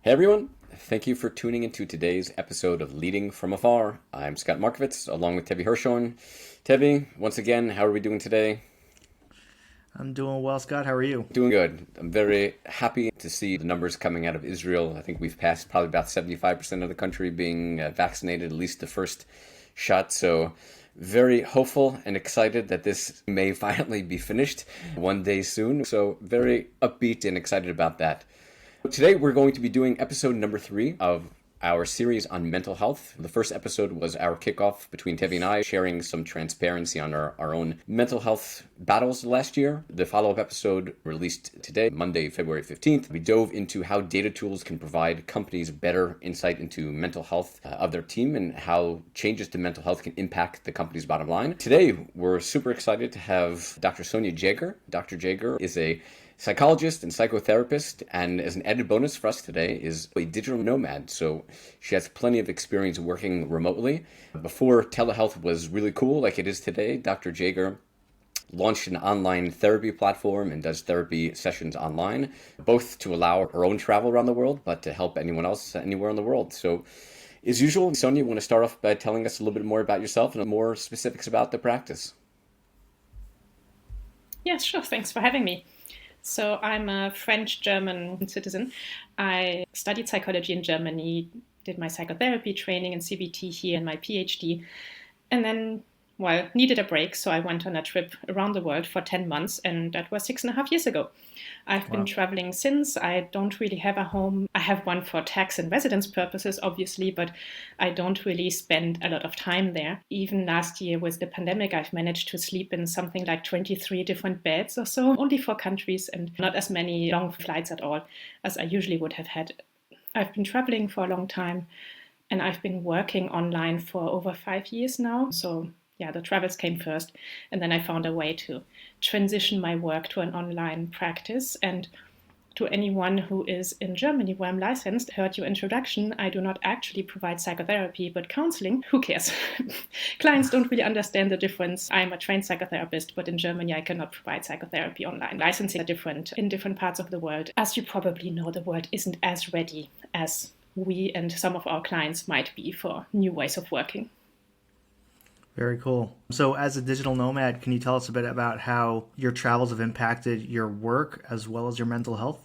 Hey everyone, thank you for tuning into today's episode of Leading from Afar. I'm Scott Markovitz along with Tevi Hirschhorn. Tevi, once again, how are we doing today? I'm doing well, Scott. How are you? Doing good. I'm very happy to see the numbers coming out of Israel. I think we've passed probably about 75% of the country being vaccinated, at least the first shot. So very hopeful and excited that this may finally be finished one day soon. So very upbeat and excited about that. Today we're going to be doing episode number 3 of our series on mental health. The first episode was our kickoff between Tevi and I, sharing some transparency on our own mental health battles last year. The follow-up episode released today, Monday, February 15th. We dove into how data tools can provide companies better insight into mental health of their team and how changes to mental health can impact the company's bottom line. Today, we're super excited to have Dr. Sonia Jaeger. Dr. Jaeger is a psychologist and psychotherapist, and as an added bonus for us today is a digital nomad. So she has plenty of experience working remotely. Before telehealth was really cool like it is today, Dr. Jaeger launched an online therapy platform and does therapy sessions online, both to allow her own travel around the world, but to help anyone else anywhere in the world. So as usual, Sonia, you want to start off by telling us a little bit more about yourself and more specifics about the practice? Yes, sure. Thanks for having me. So I'm a French-German citizen. I studied psychology in Germany, did my psychotherapy training and CBT here and my PhD, and then, needed a break. So I went on a trip around the world for 10 months, and that was 6.5 years ago. I've been traveling since. I don't really have a home. I have one for tax and residence purposes, obviously, but I don't really spend a lot of time there. Even last year with the pandemic, I've managed to sleep in something like 23 different beds or so, only 4 countries and not as many long flights at all as I usually would have had. I've been traveling for a long time, and I've been working online for over 5 years now. So yeah, the travels came first, and then I found a way to transition my work to an online practice. And to anyone who is in Germany where I'm licensed, heard your introduction, I do not actually provide psychotherapy, but counseling. Who cares? Clients don't really understand the difference. I'm a trained psychotherapist, but in Germany I cannot provide psychotherapy online. Licensing are different in different parts of the world. As you probably know, the world isn't as ready as we and some of our clients might be for new ways of working. Very cool. So as a digital nomad, can you tell us a bit about how your travels have impacted your work as well as your mental health?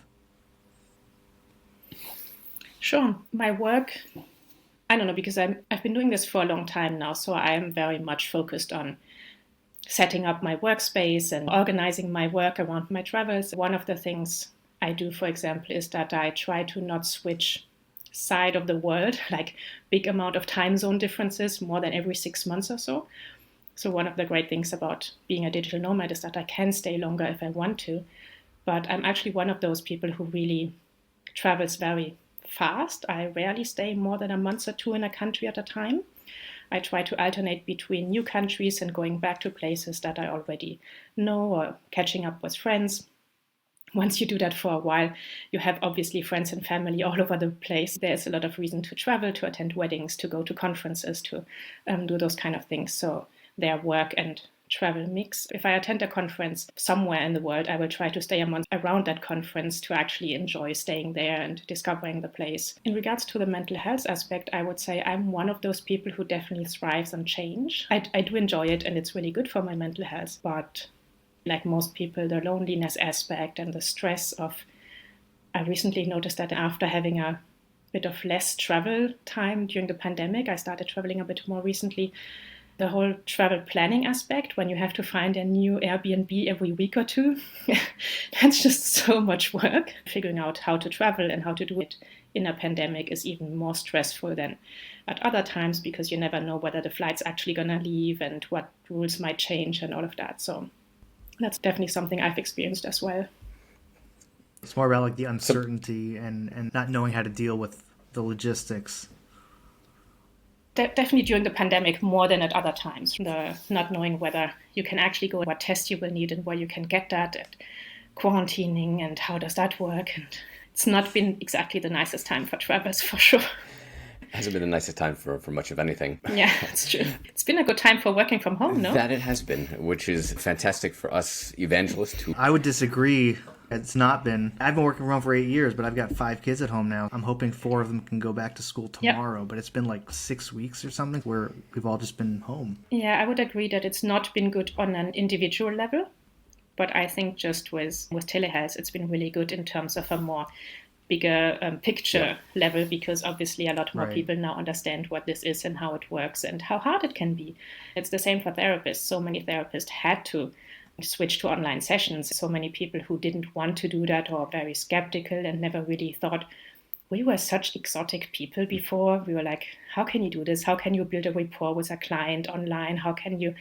Sure. My work, I don't know, because I've been doing this for a long time now, so I am very much focused on setting up my workspace and organizing my work around my travels. One of the things I do, for example, is that I try to not switch side of the world, like big amount of time zone differences more than every 6 months or so. So one of the great things about being a digital nomad is that I can stay longer if I want to, but I'm actually one of those people who really travels very fast. I rarely stay more than a month or two in a country at a time. I try to alternate between new countries and going back to places that I already know or catching up with friends. Once you do that for a while, you have obviously friends and family all over the place. There's a lot of reason to travel, to attend weddings, to go to conferences, to do those kind of things. So their work and travel mix. If I attend a conference somewhere in the world, I will try to stay a month around that conference to actually enjoy staying there and discovering the place. In regards to the mental health aspect, I would say I'm one of those people who definitely thrives on change. I do enjoy it, and it's really good for my mental health, but like most people, the loneliness aspect and the stress of, I recently noticed that after having a bit of less travel time during the pandemic, I started traveling a bit more recently. The whole travel planning aspect, when you have to find a new Airbnb every week or two, that's just so much work. Figuring out how to travel and how to do it in a pandemic is even more stressful than at other times, because you never know whether the flight's actually going to leave and what rules might change and all of that. So that's definitely something I've experienced as well. It's more about like the uncertainty and not knowing how to deal with the logistics. Definitely during the pandemic more than at other times. The not knowing whether you can actually go, what test you will need and where you can get that, and quarantining and how does that work. And it's not been exactly the nicest time for travelers, for sure. Hasn't been the nicest time for much of anything. Yeah, that's true. It's been a good time for working from home, no? That it has been, which is fantastic for us evangelists who... I would disagree. It's not been. I've been working from home for 8 years, but I've got 5 kids at home now. I'm hoping 4 of them can go back to school tomorrow, but it's been like 6 weeks or something where we've all just been home. Yeah, I would agree that it's not been good on an individual level, but I think just with telehealth, it's been really good in terms of a more bigger picture level, because obviously a lot more people now understand what this is and how it works and how hard it can be. It's the same for therapists. So many therapists had to switch to online sessions. So many people who didn't want to do that or very skeptical and never really thought. We were such exotic people before. We were like, how can you do this? How can you build a rapport with a client online? How can you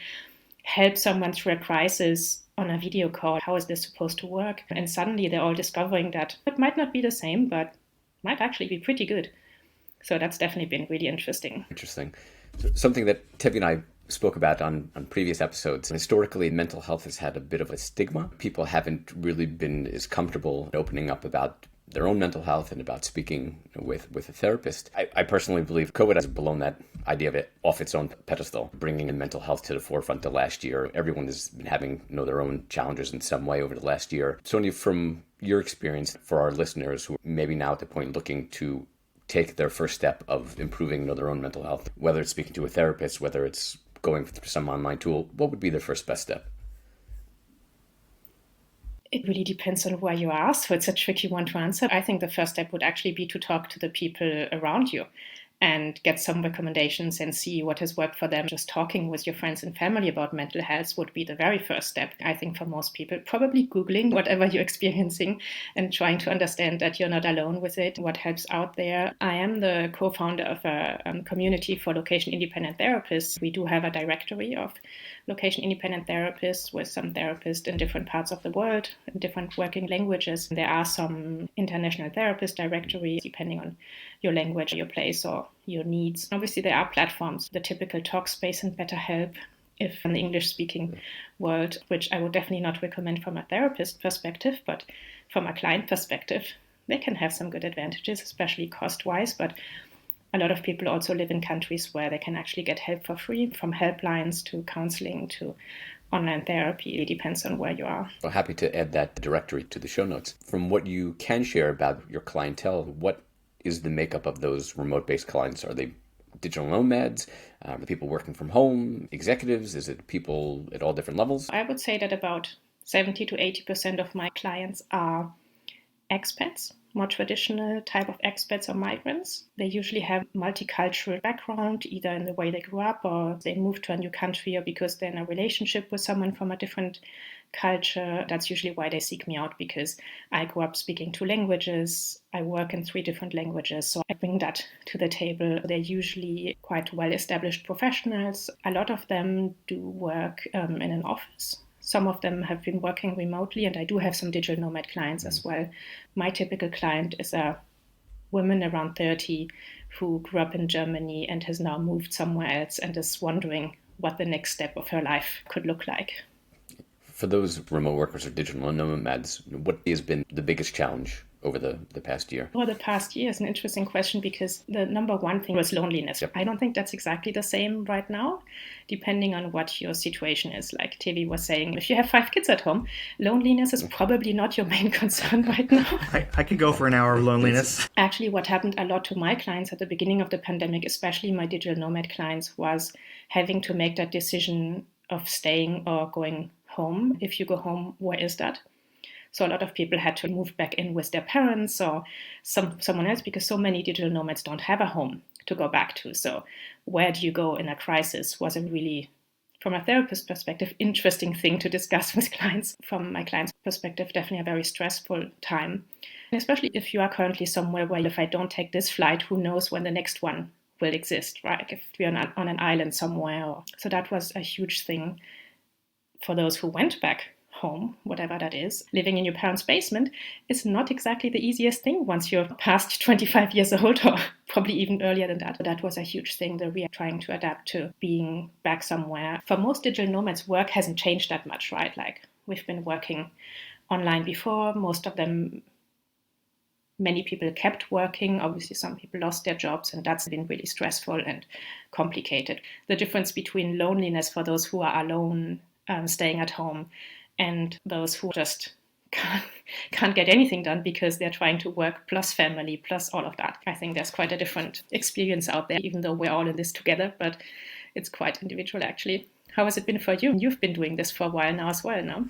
help someone through a crisis on a video call? How is this supposed to work? And suddenly they're all discovering that it might not be the same, but might actually be pretty good. So that's definitely been really interesting. Interesting. So something that Tevi and I spoke about on previous episodes. Historically, mental health has had a bit of a stigma. People haven't really been as comfortable opening up about their own mental health and about speaking with a therapist. I personally believe COVID has blown that idea of it off its own pedestal, bringing in mental health to the forefront the last year. Everyone has been having their own challenges in some way over the last year. Sonia, from your experience, for our listeners who may be now at the point looking to take their first step of improving their own mental health, whether it's speaking to a therapist, whether it's going through some online tool, what would be their first best step? It really depends on where you are, so it's a tricky one to answer. I think the first step would actually be to talk to the people around you and get some recommendations and see what has worked for them. Just talking with your friends and family about mental health would be the very first step. I think for most people, probably Googling whatever you're experiencing and trying to understand that you're not alone with it, what helps out there. I am the co-founder of a community for location-independent therapists. We do have a directory of location-independent therapists with some therapists in different parts of the world, in different working languages. There are some international therapist directories, depending on your language, your place, or your needs. Obviously, there are platforms, the typical Talkspace and BetterHelp, if in the English-speaking world, which I would definitely not recommend from a therapist perspective, but from a client perspective, they can have some good advantages, especially cost-wise, but a lot of people also live in countries where they can actually get help for free, from helplines to counseling to online therapy. It depends on where you are. Well, happy to add that directory to the show notes. From what you can share about your clientele, what is the makeup of those remote-based clients? Are they digital nomads? Are the people working from home? Executives? Is it people at all different levels? I would say that about 70 to 80% of my clients are expats, more traditional type of expats or migrants. They usually have multicultural background, either in the way they grew up or they moved to a new country or because they're in a relationship with someone from a different culture. That's usually why they seek me out, because I grew up speaking 2 languages. I work in 3 different languages, so I bring that to the table. They're usually quite well-established professionals. A lot of them do work in an office. Some of them have been working remotely, and I do have some digital nomad clients as well. My typical client is a woman around 30 who grew up in Germany and has now moved somewhere else and is wondering what the next step of her life could look like. For those remote workers or digital nomads, what has been the biggest challenge over the past year? Over the past year is an interesting question, because the number one thing was loneliness. Yep. I don't think that's exactly the same right now, depending on what your situation is. Like Tevi was saying, if you have 5 kids at home, loneliness is probably not your main concern right now. I could go for an hour of loneliness. Actually, what happened a lot to my clients at the beginning of the pandemic, especially my digital nomad clients, was having to make that decision of staying or going home. If you go home, where is that? So a lot of people had to move back in with their parents or someone else, because so many digital nomads don't have a home to go back to. So where do you go in a crisis was a really, from a therapist perspective, interesting thing to discuss with clients. From my client's perspective, definitely a very stressful time. And especially if you are currently somewhere where if I don't take this flight, who knows when the next one will exist, right? If we're on an island somewhere. So that was a huge thing for those who went back home, whatever that is. Living in your parents' basement is not exactly the easiest thing once you're past 25 years old, or probably even earlier than that. That was a huge thing that we are trying to adapt to, being back somewhere. For most digital nomads, work hasn't changed that much, right? Like, we've been working online before. Most of them, many people kept working. Obviously, some people lost their jobs, and that's been really stressful and complicated. The difference between loneliness for those who are alone, staying at home, and those who just can't, can't get anything done because they're trying to work plus family plus all of that. I think there's quite a different experience out there, even though we're all in this together, but it's quite individual actually. How has it been for you? You've been doing this for a while now as well, no?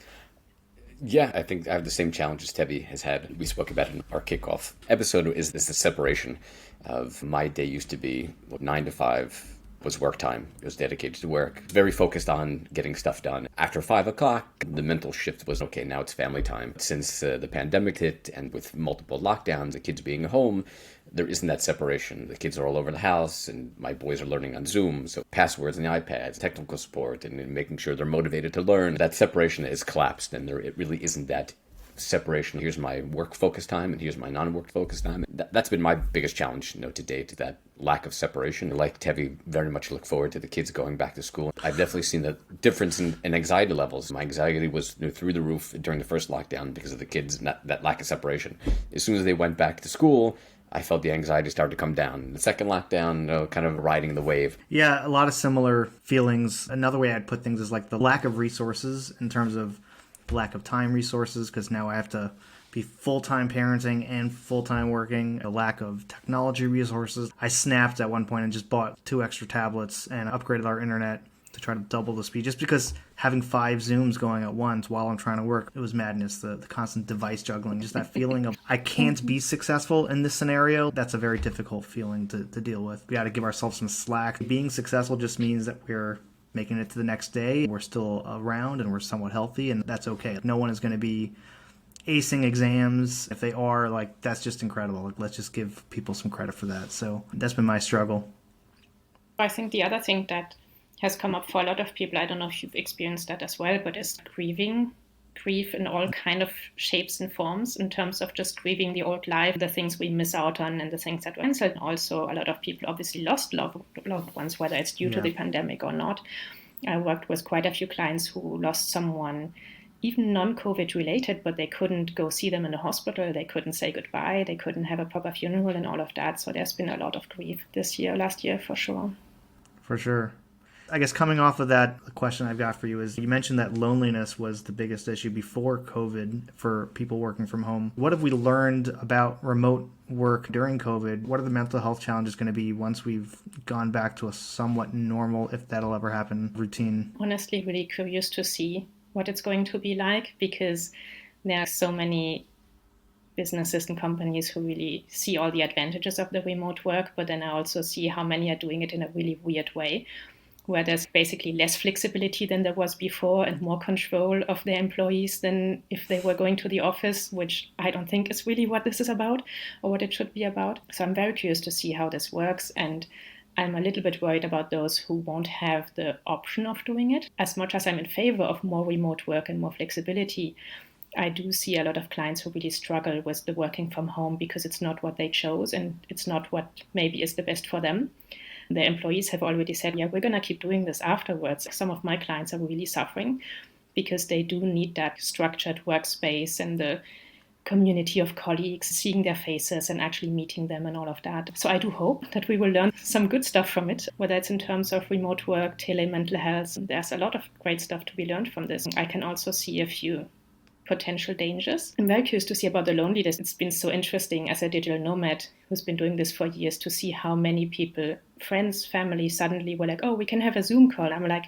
Yeah, I think I have the same challenges Tevi has had. We spoke about it in our kickoff episode, is this the separation of my day used to be 9 to 5 was work time. It was dedicated to work. Very focused on getting stuff done. After 5 o'clock, the mental shift was, okay, now it's family time. Since the pandemic hit and with multiple lockdowns, the kids being home, there isn't that separation. The kids are all over the house and my boys are learning on Zoom. So passwords on the iPads, technical support, and making sure they're motivated to learn. That separation is collapsed and it really isn't that separation. Here's my work focus time and here's my non-work focus time. That's been my biggest challenge, to date, that lack of separation. Like Tevi, very much look forward to the kids going back to school. I've definitely seen the difference in anxiety levels. My anxiety was through the roof during the first lockdown because of the kids, that lack of separation. As soon as they went back to school, I felt the anxiety started to come down. The second lockdown, kind of riding the wave. Yeah, a lot of similar feelings. Another way I'd put things is like the lack of resources in terms of lack of time resources, because now I have to be full-time parenting and full-time working. A lack of technology resources. I snapped at one point and just bought 2 extra tablets and upgraded our internet to try to double the speed, just because having 5 Zooms going at once while I'm trying to work, it was madness. The constant device juggling, just that feeling of I can't be successful in this scenario. That's a very difficult feeling to deal with. We got to give ourselves some slack. Being successful just means that we're making it to the next day. We're still around and we're somewhat healthy, and that's okay. No one is going to be acing exams. If they are, that's just incredible. Let's just give people some credit for that. So that's been my struggle. I think the other thing that has come up for a lot of people, I don't know if you've experienced that as well, but is grief in all kind of shapes and forms, in terms of just grieving the old life, the things we miss out on and the things that were canceled. And also a lot of people obviously lost loved ones, whether it's due to the pandemic or not. I worked with quite a few clients who lost someone, even non-COVID related, but they couldn't go see them in the hospital. They couldn't say goodbye. They couldn't have a proper funeral and all of that. So there's been a lot of grief last year, for sure. For sure. I guess coming off of that, the question I've got for you is, you mentioned that loneliness was the biggest issue before COVID for people working from home. What have we learned about remote work during COVID? What are the mental health challenges going to be once we've gone back to a somewhat normal, if that'll ever happen, routine? Honestly, really curious to see what it's going to be like, because there are so many businesses and companies who really see all the advantages of the remote work, but then I also see how many are doing it in a really weird way, where there's basically less flexibility than there was before and more control of their employees than if they were going to the office, which I don't think is really what this is about or what it should be about. So I'm very curious to see how this works, and I'm a little bit worried about those who won't have the option of doing it. As much as I'm in favor of more remote work and more flexibility, I do see a lot of clients who really struggle with the working from home because it's not what they chose and it's not what maybe is the best for them. Their employees have already said, yeah, we're going to keep doing this afterwards. Some of my clients are really suffering because they do need that structured workspace and the community of colleagues, seeing their faces and actually meeting them and all of that. So I do hope that we will learn some good stuff from it, whether it's in terms of remote work, mental health. There's a lot of great stuff to be learned from this. I can also see a few potential dangers. I'm very curious to see about the loneliness. It's been so interesting as a digital nomad who's been doing this for years to see how many people, friends, family, suddenly were like, oh, we can have a Zoom call. I'm like,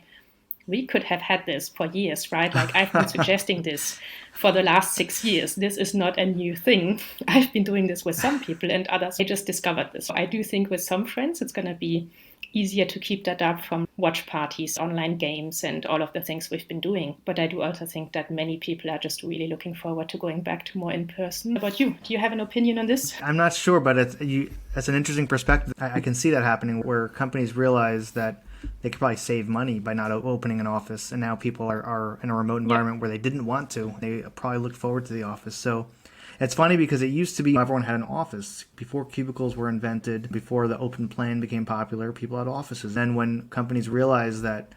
we could have had this for years, right? Like I've been suggesting this for the last 6 years. This is not a new thing. I've been doing this with some people and others. I just discovered this. So I do think with some friends, it's going to be easier to keep that up from watch parties, online games, and all of the things we've been doing. But I do also think that many people are just really looking forward to going back to more in person. How about you? Do you have an opinion on this? I'm not sure, but that's an interesting perspective. I can see that happening where companies realize that they could probably save money by not opening an office. And now people are in a remote environment where they didn't want to. They probably looked forward to the office. So it's funny because it used to be everyone had an office. Before cubicles were invented, before the open plan became popular, people had offices. Then when companies realized that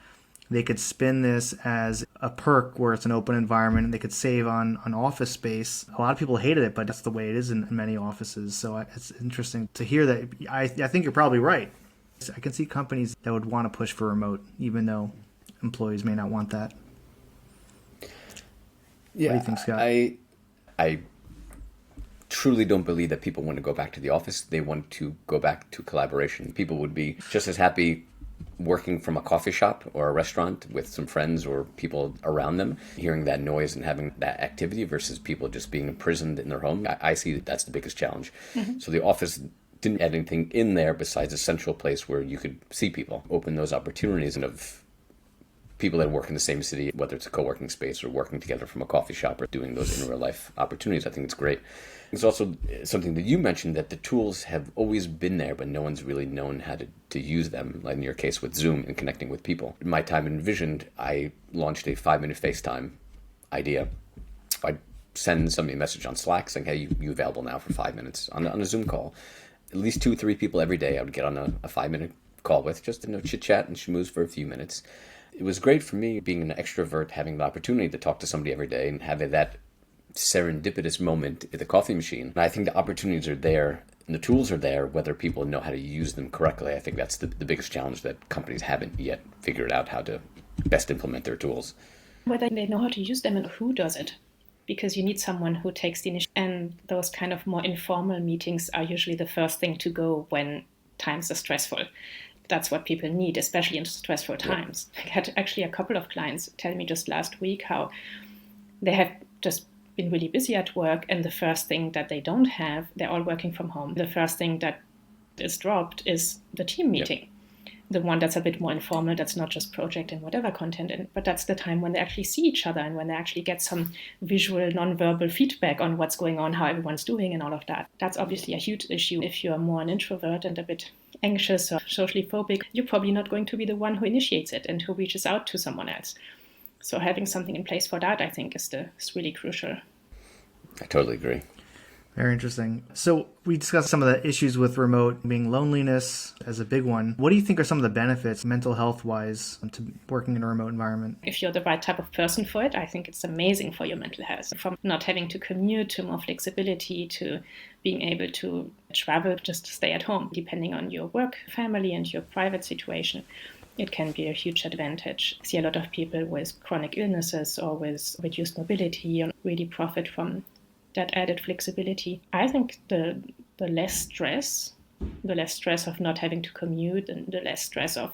they could spin this as a perk where it's an open environment and they could save on office space, a lot of people hated it, but that's the way it is in many offices. So it's interesting to hear that. I think you're probably right. I can see companies that would want to push for remote, even though employees may not want that. Yeah, what do you think, Scott? I truly don't believe that people want to go back to the office. They want to go back to collaboration. People would be just as happy working from a coffee shop or a restaurant with some friends or people around them, hearing that noise and having that activity versus people just being imprisoned in their home. I see that that's the biggest challenge. So the office didn't add anything in there besides a central place where you could see people, open those opportunities and of people that work in the same city, whether it's a co-working space or working together from a coffee shop or doing those in real life opportunities. I think it's great. It's also something that you mentioned, that the tools have always been there, but no one's really known how to use them, like in your case with Zoom and connecting with people. In my time in Envisioned, I launched a 5-minute FaceTime idea. I'd send somebody a message on Slack saying, hey, you available now for 5 minutes on a Zoom call. At least 2 or 3 people every day I would get on a 5-minute call with, just to chit-chat and schmooze for a few minutes. It was great for me being an extrovert, having the opportunity to talk to somebody every day and having that serendipitous moment at the coffee machine. And I think the opportunities are there and the tools are there, whether people know how to use them correctly. I think that's the biggest challenge, that companies haven't yet figured out how to best implement their tools. Whether they know how to use them and who does it. Because you need someone who takes the initiative. And those kind of more informal meetings are usually the first thing to go when times are stressful. That's what people need, especially in stressful times. I had actually a couple of clients tell me just last week how they have just been really busy at work, and the first thing that they don't have, they're all working from home. The first thing that is dropped is the team meeting. The one that's a bit more informal, that's not just project and whatever content, but that's the time when they actually see each other and when they actually get some visual, non-verbal feedback on what's going on, how everyone's doing and all of that. That's obviously a huge issue. If you're more an introvert and a bit anxious or socially phobic, you're probably not going to be the one who initiates it and who reaches out to someone else. So having something in place for that, I think, is really crucial. I totally agree. Very interesting. So we discussed some of the issues with remote, being loneliness as a big one. What do you think are some of the benefits, mental health wise, to working in a remote environment? If you're the right type of person for it, I think it's amazing for your mental health. From not having to commute to more flexibility to being able to travel, just stay at home, depending on your work, family, and your private situation. It can be a huge advantage. I see a lot of people with chronic illnesses or with reduced mobility really profit from that added flexibility. I think the less stress of not having to commute and the less stress of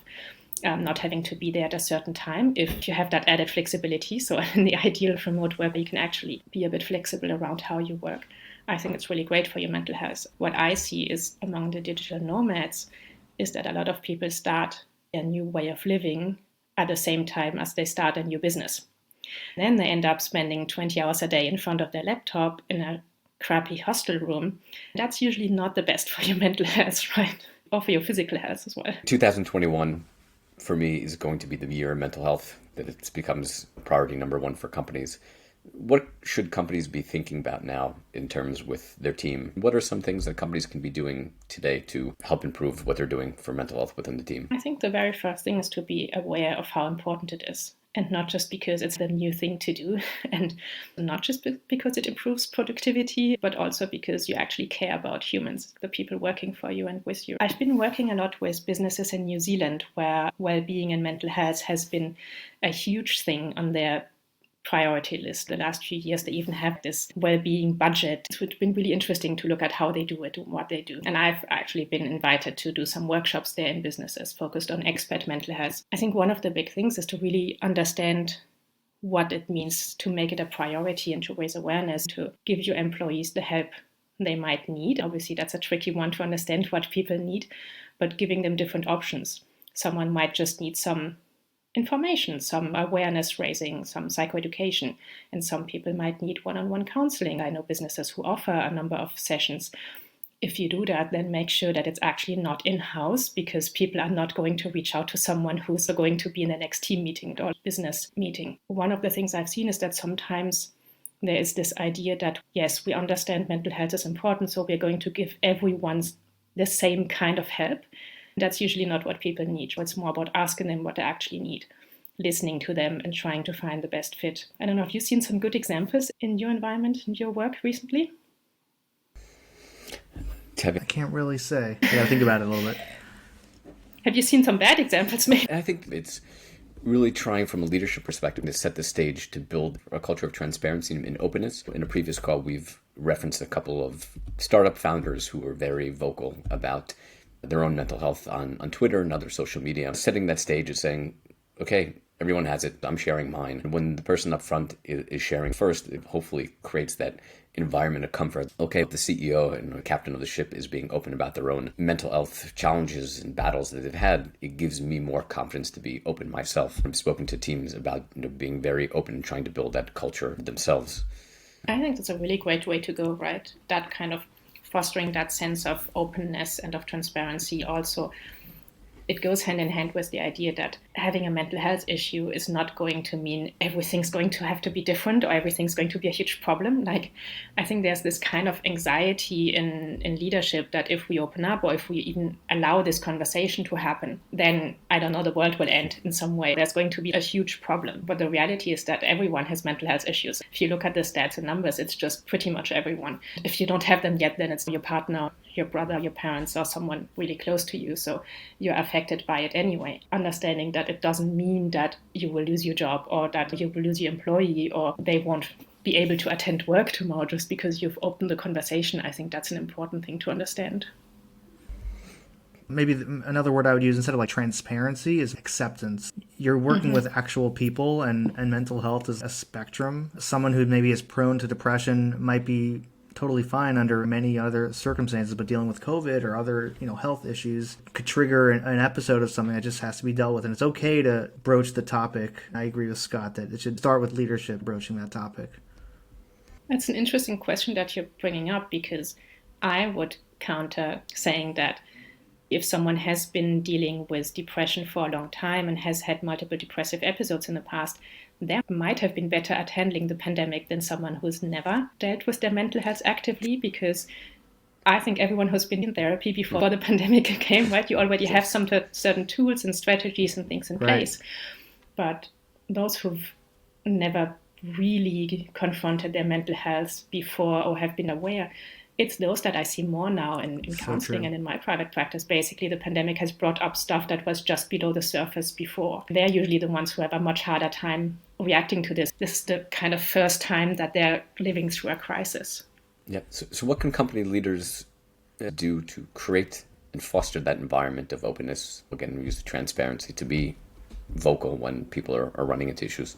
not having to be there at a certain time, if you have that added flexibility. So in the ideal remote work, you can actually be a bit flexible around how you work. I think it's really great for your mental health. What I see is among the digital nomads is that a lot of people start a new way of living at the same time as they start a new business. Then they end up spending 20 hours a day in front of their laptop in a crappy hostel room. That's usually not the best for your mental health, right? Or for your physical health as well. 2021 for me is going to be the year of mental health, that it becomes priority number one for companies. What should companies be thinking about now in terms with their team? What are some things that companies can be doing today to help improve what they're doing for mental health within the team? I think the very first thing is to be aware of how important it is. And not just because it's the new thing to do, and not just because it improves productivity, but also because you actually care about humans, the people working for you and with you. I've been working a lot with businesses in New Zealand where well-being and mental health has been a huge thing on their priority list. The last few years, they even have this well-being budget. It's been really interesting to look at how they do it and what they do. And I've actually been invited to do some workshops there in businesses focused on expat mental health. I think one of the big things is to really understand what it means to make it a priority and to raise awareness, to give your employees the help they might need. Obviously, that's a tricky one to understand what people need, but giving them different options. Someone might just need some information, some awareness raising, some psychoeducation, and some people might need one-on-one counseling. I know businesses who offer a number of sessions. If you do that, then make sure that it's actually not in-house, because people are not going to reach out to someone who's going to be in the next team meeting or business meeting. One of the things I've seen is that sometimes there is this idea that, yes, we understand mental health is important, so we're going to give everyone the same kind of help. That's usually not what people need. It's more about asking them what they actually need, listening to them and trying to find the best fit. I don't know, have you seen some good examples in your environment, in your work recently? I can't really say. I gotta think about it a little bit. Have you seen some bad examples, maybe? I think it's really trying from a leadership perspective to set the stage to build a culture of transparency and openness. In a previous call, we've referenced a couple of startup founders who were very vocal about their own mental health on Twitter and other social media. Setting that stage is saying, okay, everyone has it, I'm sharing mine. And when the person up front is sharing first, it hopefully creates that environment of comfort. Okay, the CEO and the captain of the ship is being open about their own mental health challenges and battles that they've had. It gives me more confidence to be open myself. I've spoken to teams about being very open and trying to build that culture themselves. I think that's a really great way to go, right? That kind of fostering that sense of openness and of transparency also. It goes hand in hand with the idea that having a mental health issue is not going to mean everything's going to have to be different or everything's going to be a huge problem. Like, I think there's this kind of anxiety in leadership that if we open up or if we even allow this conversation to happen, then, I don't know, the world will end in some way. There's going to be a huge problem. But the reality is that everyone has mental health issues. If you look at the stats and numbers, it's just pretty much everyone. If you don't have them yet, then it's your partner, your brother, your parents, or someone really close to you. So you're affected by it anyway. Understanding that it doesn't mean that you will lose your job or that you will lose your employee or they won't be able to attend work tomorrow just because you've opened the conversation. I think that's an important thing to understand. Maybe another word I would use instead of like transparency is acceptance. You're working with actual people, and mental health is a spectrum. Someone who maybe is prone to depression might be totally fine under many other circumstances, but dealing with COVID or other, health issues could trigger an episode of something that just has to be dealt with. And it's okay to broach the topic. I agree with Scott that it should start with leadership broaching that topic. That's an interesting question that you're bringing up, because I would counter saying that if someone has been dealing with depression for a long time and has had multiple depressive episodes in the past, they might have been better at handling the pandemic than someone who's never dealt with their mental health actively, because I think everyone who's been in therapy before the pandemic came, right? You already have some certain tools and strategies and things in place. But those who've never really confronted their mental health before or have been aware, it's those that I see more now in counseling and in my private practice. Basically, the pandemic has brought up stuff that was just below the surface before. They're usually the ones who have a much harder time reacting to this. This is the kind of first time that they're living through a crisis. Yeah. So what can company leaders do to create and foster that environment of openness? Again, we use the transparency to be vocal when people are running into issues.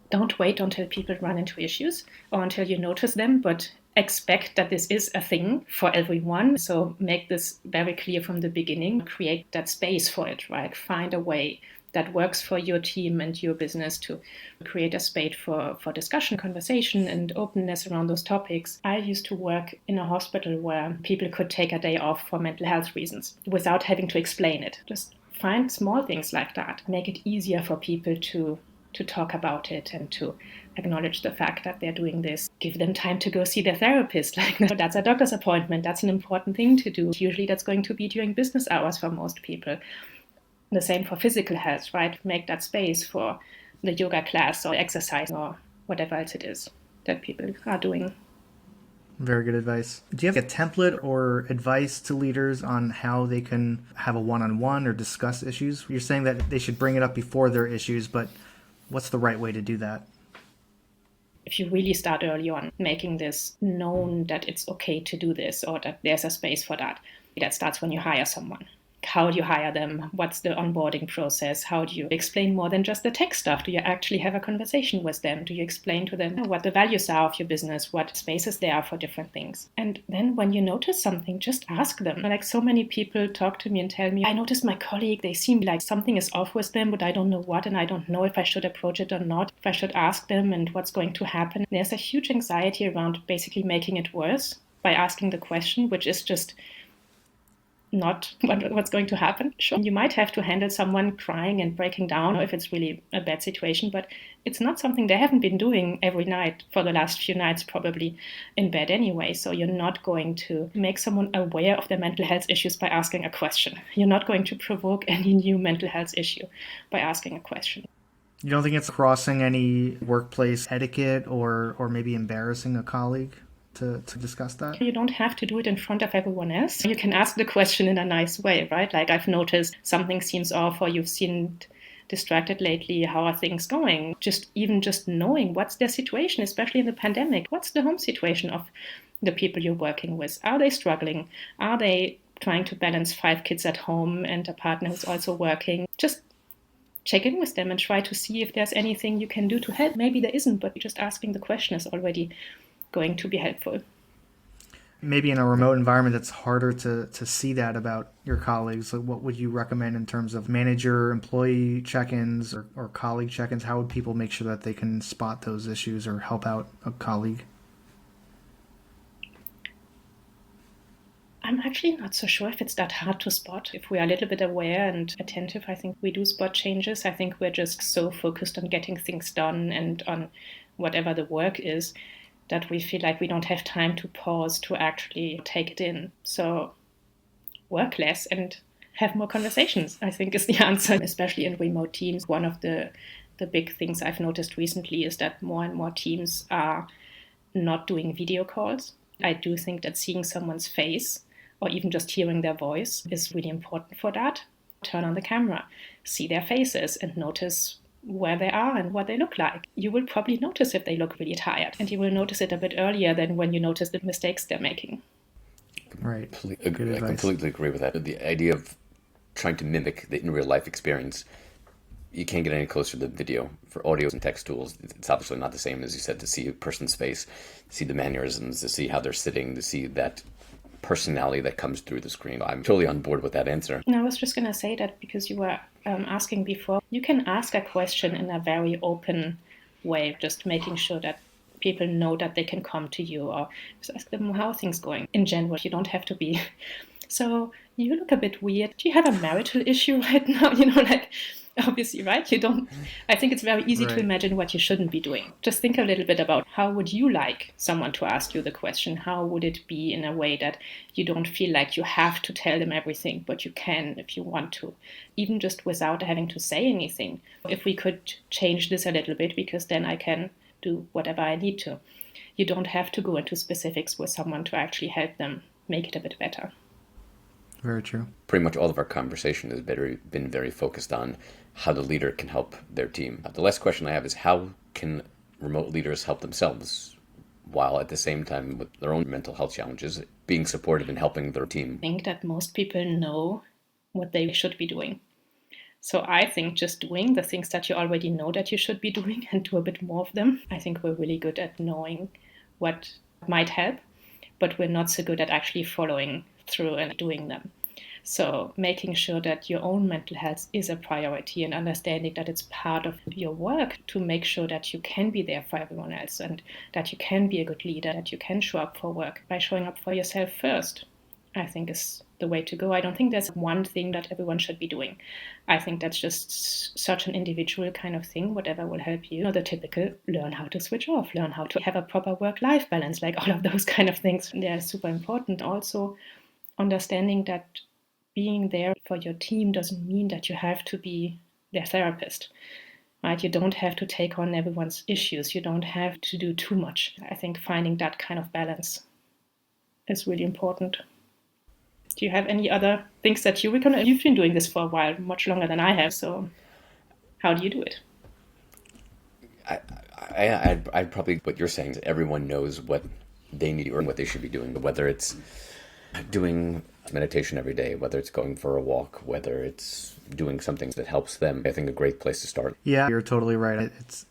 Don't wait until people run into issues or until you notice them, but expect that this is a thing for everyone. So make this very clear from the beginning. Create that space for it, right? Find a way that works for your team and your business to create a space for discussion, conversation, and openness around those topics. I used to work in a hospital where people could take a day off for mental health reasons without having to explain it. Just find small things like that. Make it easier for people to talk about it and to acknowledge the fact that they're doing this. Give them time to go see their therapist. Like, that's a doctor's appointment. That's an important thing to do. Usually that's going to be during business hours for most people. The same for physical health, right? Make that space for the yoga class or exercise or whatever else it is that people are doing. Very good advice. Do you have a template or advice to leaders on how they can have a one-on-one or discuss issues? You're saying that they should bring it up before their issues, but what's the right way to do that? If you really start early on, making this known that it's okay to do this or that there's a space for that, that starts when you hire someone. How do you hire them? What's the onboarding process? How do you explain more than just the tech stuff? Do you actually have a conversation with them? Do you explain to them what the values are of your business, what spaces there are for different things? And then when you notice something, just ask them. Like, so many people talk to me and tell me, I noticed my colleague, they seem like something is off with them, but I don't know what, and I don't know if I should approach it or not, if I should ask them and what's going to happen. There's a huge anxiety around basically making it worse by asking the question, which is just not what's going to happen. Sure, you might have to handle someone crying and breaking down if it's really a bad situation, but it's not something they haven't been doing every night for the last few nights, probably in bed anyway. So you're not going to make someone aware of their mental health issues by asking a question. You're not going to provoke any new mental health issue by asking a question. You don't think it's crossing any workplace etiquette or maybe embarrassing a colleague to discuss that? You don't have to do it in front of everyone else. You can ask the question in a nice way, right? Like, I've noticed something seems off, or you've seen distracted lately. How are things going? Just knowing what's their situation, especially in the pandemic. What's the home situation of the people you're working with? Are they struggling? Are they trying to balance 5 kids at home and a partner who's also working? Just check in with them and try to see if there's anything you can do to help. Maybe there isn't, but just asking the question is already going to be helpful. Maybe in a remote environment, it's harder to see that about your colleagues. So what would you recommend in terms of manager, employee check-ins or colleague check-ins? How would people make sure that they can spot those issues or help out a colleague? I'm actually not so sure if it's that hard to spot. If we are a little bit aware and attentive, I think we do spot changes. I think we're just so focused on getting things done and on whatever the work is that we feel like we don't have time to pause to actually take it in. So work less and have more conversations, I think, is the answer, especially in remote teams. One of the big things I've noticed recently is that more and more teams are not doing video calls. I do think that seeing someone's face or even just hearing their voice is really important for that. Turn on the camera, see their faces, and notice where they are and what they look like. You will probably notice if they look really tired, and you will notice it a bit earlier than when you notice the mistakes they're making. Right. I completely agree with that. The idea of trying to mimic the in real life experience, you can't get any closer to the video. For audio and text tools, it's obviously not the same, as you said, to see a person's face, to see the mannerisms, to see how they're sitting, to see that personality that comes through the screen. I'm totally on board with that answer. And I was just going to say that because you were asking before, you can ask a question in a very open way, just making sure that people know that they can come to you, or just ask them how are things going. In general, you don't have to be, so you look a bit weird. Do you have a marital issue right now? Obviously, right? You don't. I think it's very easy to imagine what you shouldn't be doing. Just think a little bit about how would you like someone to ask you the question? How would it be in a way that you don't feel like you have to tell them everything, but you can if you want to, even just without having to say anything. If we could change this a little bit, because then I can do whatever I need to. You don't have to go into specifics with someone to actually help them make it a bit better. Very true. Pretty much all of our conversation has been very focused on how the leader can help their team. The last question I have is, how can remote leaders help themselves while at the same time with their own mental health challenges, being supportive and helping their team? I think that most people know what they should be doing. So I think just doing the things that you already know that you should be doing and do a bit more of them. I think we're really good at knowing what might help, but we're not so good at actually following through and doing them. So making sure that your own mental health is a priority and understanding that it's part of your work to make sure that you can be there for everyone else and that you can be a good leader, that you can show up for work by showing up for yourself first, I think is the way to go. I don't think there's one thing that everyone should be doing. I think that's just such an individual kind of thing, whatever will help you. The typical learn how to switch off, learn how to have a proper work-life balance, like all of those kind of things. They're super important. Also, understanding that being there for your team doesn't mean that you have to be their therapist, right? You don't have to take on everyone's issues. You don't have to do too much. I think finding that kind of balance is really important. Do you have any other things that you recommend? You've been doing this for a while, much longer than I have. So how do you do it? I'd probably, what you're saying is everyone knows what they need or what they should be doing, whether it's doing meditation every day, whether it's going for a walk, whether it's doing something that helps them. I think a great place to start. Yeah, you're totally right. It's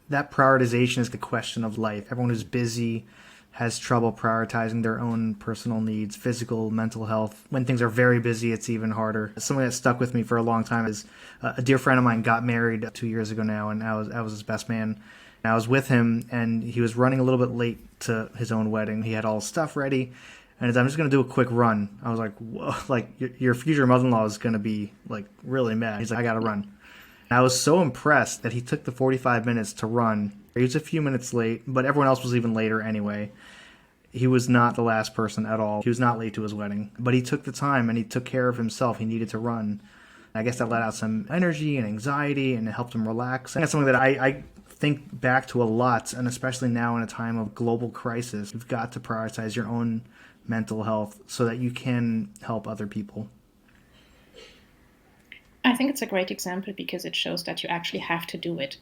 that prioritization is the question of life. Everyone who's busy has trouble prioritizing their own personal needs, physical, mental health. When things are very busy, it's even harder. Something that stuck with me for a long time is a dear friend of mine got married 2 years ago now, and I was his best man. And I was with him, and he was running a little bit late to his own wedding. He had all his stuff ready, and he said, I'm just going to do a quick run. I was like, whoa, like your future mother-in-law is going to be like really mad. He's like, I got to run. And I was so impressed that he took the 45 minutes to run. He was a few minutes late, but everyone else was even later anyway. He was not the last person at all. He was not late to his wedding, but he took the time and he took care of himself. He needed to run. I guess that let out some energy and anxiety and it helped him relax. And that's something that I think back to a lot, and especially now in a time of global crisis, you've got to prioritize your own mental health so that you can help other people. I think it's a great example because it shows that you actually have to do it.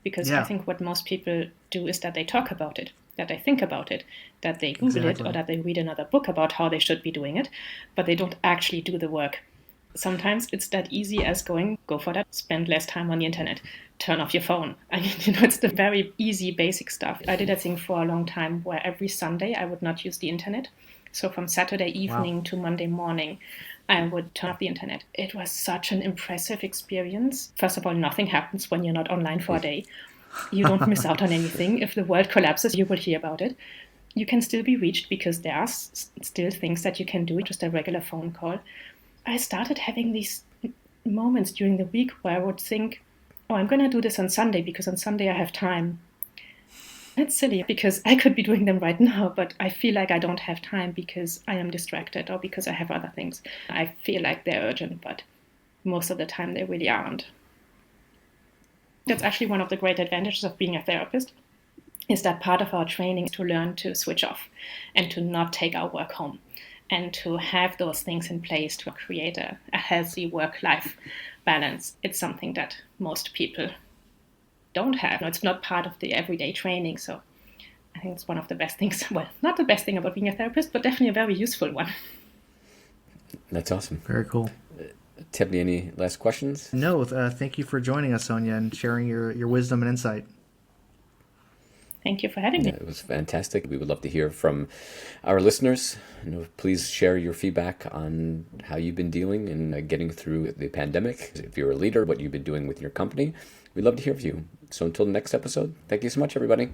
Because I think what most people do is that they talk about it, that they think about it, that they Google it, or that they read another book about how they should be doing it, but they don't actually do the work. Sometimes it's that easy as go for that, spend less time on the internet, turn off your phone. I mean, it's the very easy, basic stuff. I did that thing for a long time where every Sunday I would not use the internet. So from Saturday evening to Monday morning, I would turn off the internet. It was such an impressive experience. First of all, nothing happens when you're not online for a day. You don't miss out on anything. If the world collapses, you will hear about it. You can still be reached because there are still things that you can do, just a regular phone call. I started having these moments during the week where I would think, oh, I'm going to do this on Sunday because on Sunday I have time. It's silly because I could be doing them right now, but I feel like I don't have time because I am distracted or because I have other things. I feel like they're urgent, but most of the time they really aren't. That's actually one of the great advantages of being a therapist, is that part of our training is to learn to switch off and to not take our work home and to have those things in place to create a healthy work-life balance. It's something that most people don't have. It's not part of the everyday training, so I think it's one of the best things. Well, not the best thing about being a therapist, but definitely a very useful one. That's awesome. Very cool. Tiffany, any last questions? No, thank you for joining us, Sonia, and sharing your wisdom and insight. Thank you for having me. It was fantastic. We would love to hear from our listeners. Please share your feedback on how you've been dealing and getting through the pandemic. If you're a leader, what you've been doing with your company. We'd love to hear from you. So until the next episode, thank you so much, everybody.